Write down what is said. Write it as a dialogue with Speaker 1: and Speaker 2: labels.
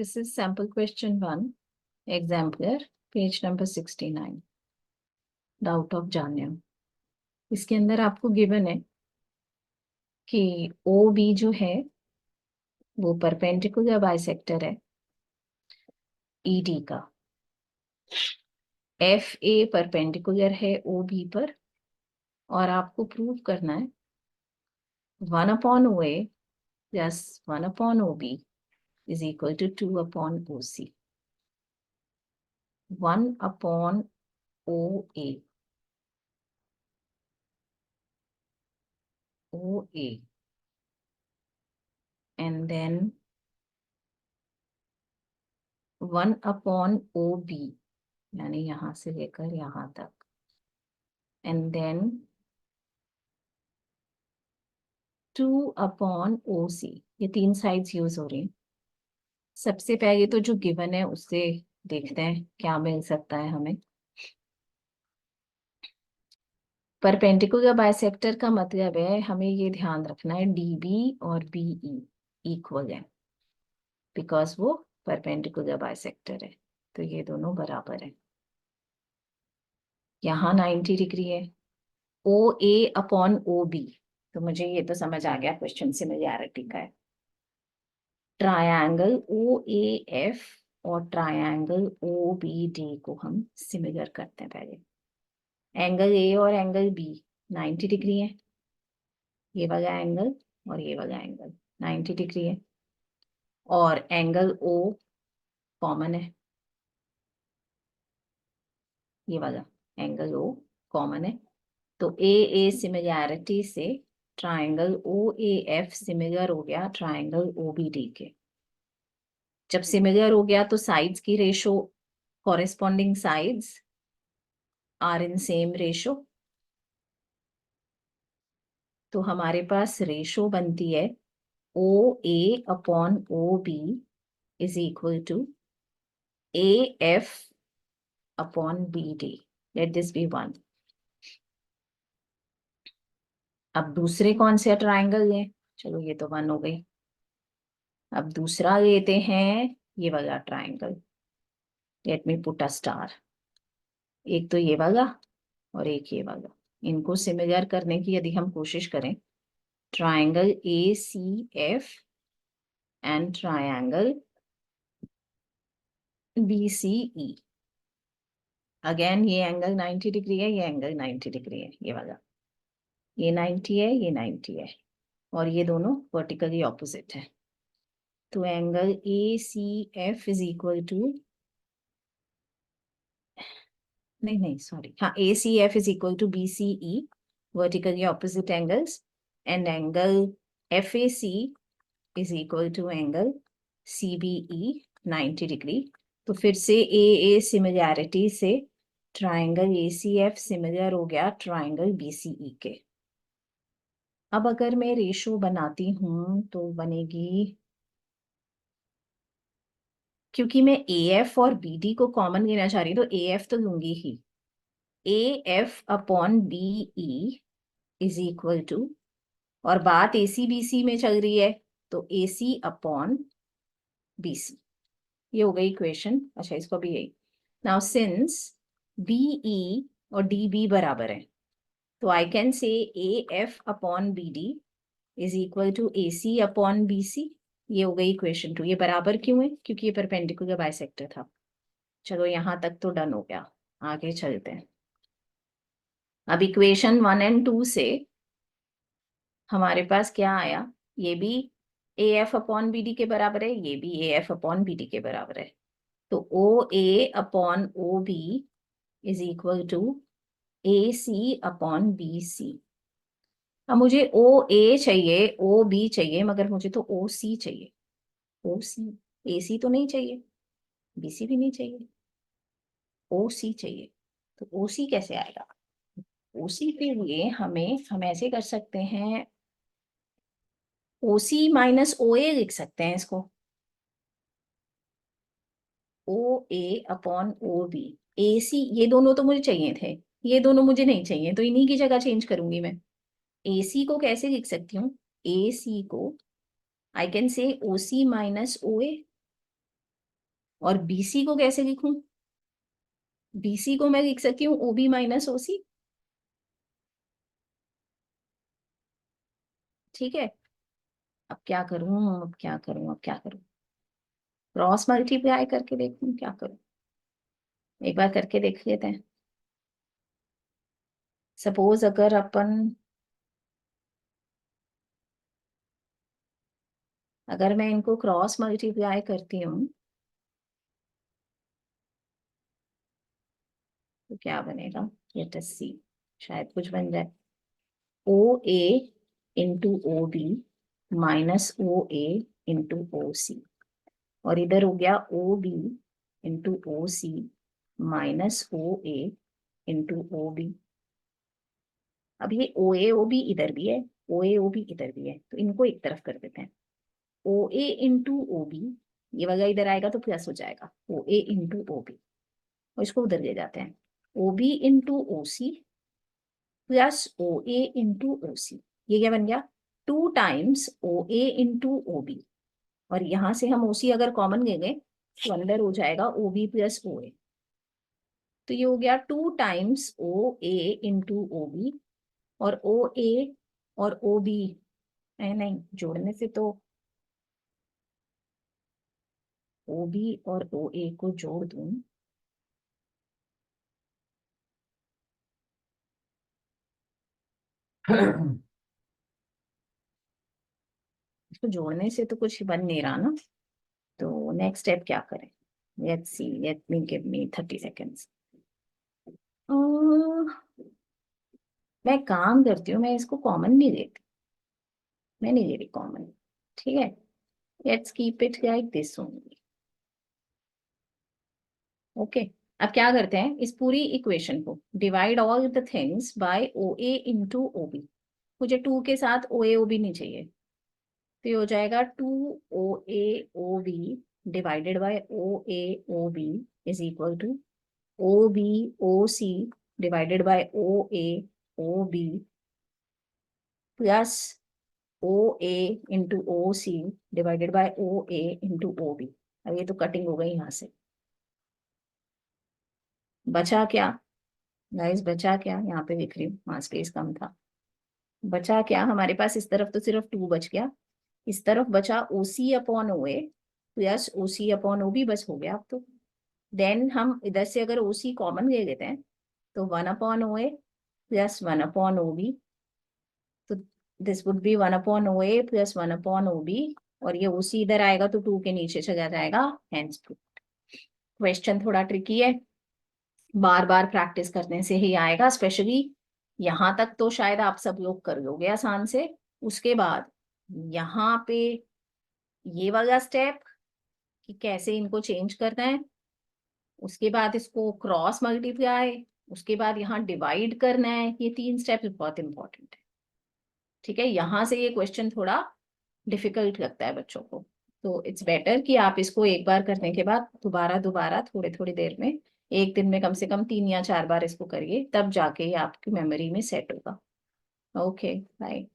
Speaker 1: This is sample question 1, exemplar, page number 69. Doubt of जान्या। इसके अंदर आपको गिवन है कि ओ बी जो है वो परपेंडिकुलर बाइसेक्टर है ईडी का। एफ ए परपेंडिकुलर है ओ बी पर और आपको प्रूव करना है 1/OA plus 1/OB is equal to 2/OC। 1/OA OA and then 1/OB यानी यहां से लेकर यहां तक and then 2/OC। ये तीन साइड्स यूज हो रही हैं। सबसे पहले तो जो गिवन है उससे देखते हैं क्या मिल सकता है हमें। परपेंडिकुलर बाइसेक्टर का मतलब है हमें ये ध्यान रखना है डीबी और बीई इक्वल है बिकॉज वो परपेंडिकुलर बाइसेक्टर है, तो ये दोनों बराबर है। यहाँ 90 डिग्री है। O A upon O B, तो मुझे ये तो समझ आ गया क्वेश्चन सिमिलैरिटी का है। ट्रायंगल ओ ए एफ और ट्रायंगल ओ बी डी को हम सिमिलर करते हैं। पहले एंगल ए और एंगल बी 90 डिग्री है। ये वाला एंगल और ये वाला एंगल 90 डिग्री है और एंगल ओ कॉमन है। ये वाला एंगल ओ कॉमन है, तो ए सिमिलैरिटी से triangle O A F similar हो गया ट्रायंगल ओ बी डी के। जब सिमिलर हो गया तो साइड्स की ratio, corresponding sides are in same ratio, तो हमारे पास रेशो बनती है O A upon O B is equal to A F upon B D. Let this be 1। अब दूसरे कौन से ट्राइंगल लें? चलो ये तो 1 हो गई। अब दूसरा लेते हैं ये वाला triangle. Let me put a star. एक तो ये वाला और एक ये वाला, इनको सिमिलर करने की यदि हम कोशिश करें, triangle A C F and triangle B C E. Again ये एंगल 90 डिग्री है, ये एंगल 90 डिग्री है। ये वाला ये 90 है, ये 90 है और ये दोनों वर्टिकली ऑपोजिट है। तो angle A C F is equal to, नहीं सॉरी, हाँ, A C F is equal to B C E, vertically opposite angles, and angle F A C is equal to angle C B E 90 degree. तो फिर से A similarity से triangle A C F similar हो गया triangle B C ई के। अब अगर मैं रेशो बनाती हूं तो बनेगी, क्योंकि मैं ए एफ और बी डी को कॉमन लेना चाह रही हूँ तो ए एफ तो लूंगी ही। A F upon B E is equal to, और बात ए सी बी सी में चल रही है तो ए सी अपॉन बी सी। ये हो गई इक्वेशन। अच्छा, इसको भी यही। नाउ सिंस बीई और डी बी बराबर है तो I can say A F upon B D is equal to A C upon B C. ये हो गई इक्वेशन 2। ये बराबर क्यों है? क्योंकि ये परपेंडिकुलर बाइसेक्टर था। चलो यहां तक तो डन हो गया, आगे चलते हैं। अब इक्वेशन 1 और 2 से हमारे पास क्या आया? ये भी A F upon B D के बराबर है, ये भी A F upon B D के बराबर है। तो O A upon O B is equal to A C upon B C. अब मुझे ओ ए चाहिए, ओ बी चाहिए, मगर मुझे तो ओ सी चाहिए। ओ सी, ए सी तो नहीं चाहिए, बी सी भी नहीं चाहिए, ओ सी चाहिए। तो ओ सी कैसे आएगा? ओ सी के लिए हम ऐसे कर सकते हैं, ओ सी माइनस ओ ए लिख सकते हैं इसको। ओ ए अपॉन ओ बी, ए सी, ये दोनों तो मुझे चाहिए थे, ये दोनों मुझे नहीं चाहिए, तो इन्हीं की जगह चेंज करूंगी मैं। ए सी को कैसे लिख सकती हूँ? ए सी को आई कैन से ओ सी माइनस ओ ए। और बीसी को कैसे लिखूं? बीसी को मैं लिख सकती हूँ ओबी माइनस ओसी। ठीक है, अब क्या करूं, अब क्या करूं, अब क्या करूं? क्रॉस मल्टीप्लाई करके देखूं, क्या करूं? एक बार करके देख लेते हैं। सपोज अगर अपन, अगर मैं इनको क्रॉस मल्टीप्लाई करती हूँ तो क्या बनेगा? लेट अस सी, शायद कुछ बन जाए। ओ A into O B minus O A into O सी, और इधर हो गया ओ B into O C minus O A into O B. अब ये ओ ए ओ बी इधर भी है, ओ ए ओ बी इधर भी है, तो इनको एक तरफ कर देते हैं। ओ ए इंटू ओ बी, ये वाला इधर आएगा तो प्लस हो जाएगा, ओ ए इंटू ओ बी, और इसको उधर ले जाते हैं। O B into O C plus O A into O C, ये क्या बन गया? 2 times O A into O B, और यहां से हम ओ सी अगर कॉमन ले गए तो अंदर हो जाएगा ओ बी प्लस ओ ए। तो ये हो गया 2 times O A into O B, और ओ ए और ओ बी, नहीं जोड़ने से तो ओ बी और ओ ए को जोड़ दूं, इसको जोड़ने से तो कुछ बन नहीं रहा ना। तो नेक्स्ट स्टेप क्या करें? Let's see, let me give me 30 seconds. मैं काम करती हूँ, मैं इसको कॉमन नहीं लेती, मैं नहीं ले रही कॉमन। ठीक है, let's keep it like this only. Okay, अब क्या करते हैं, इस पूरी इक्वेशन को divide all the things by O A into O B. मुझे टू के साथ ओ ए ओ बी नहीं चाहिए, तो ये हो जाएगा 2 O A O B divided by O A O B is equal to O B O C divided by O A O B plus O A into O C divided by O A into O B. अब ये तो cutting हो गई यहाँ से, बचा क्या? Guys बचा क्या? यहाँ पे लिख रही हूँ, वहां स्पेस कम था। बचा क्या हमारे पास? इस तरफ तो सिर्फ 2 बच गया, इस तरफ बचा ओ सी अपॉन ओ ए प्लस ओ सी अपॉन ओ बी, बस हो गया अब तो। देन हम इधर से अगर ओ सी कॉमन ले लेते हैं तो 1/ओ ए प्लस 1/ओ बी, तो दिस वुड बी 1/ओ ए प्लस 1/ओ बी, और ये ओ सी इधर आएगा तो 2 के नीचे चला जाएगा, हेंस प्रूफ। क्वेश्चन थोड़ा ट्रिकी है, बार बार प्रैक्टिस करने से ही आएगा, स्पेशली यहाँ तक तो शायद आप सब लोग कर लोगे आसान से। उसके बाद यहाँ पे ये वाला स्टेप कि कैसे इनको चेंज करना है, उसके बाद इसको क्रॉस मल्टीप्लाई, उसके बाद यहाँ डिवाइड करना है, ये 3 स्टेप बहुत इंपॉर्टेंट है। ठीक है, यहाँ से ये क्वेश्चन थोड़ा डिफिकल्ट लगता है बच्चों को, तो इट्स बेटर कि आप इसको एक बार करने के बाद दोबारा दोबारा थोड़ी थोड़ी देर में, एक दिन में कम से कम 3 या 4 बार इसको करिए, तब जाके ये आपकी मेमोरी में सेट होगा। Okay bye.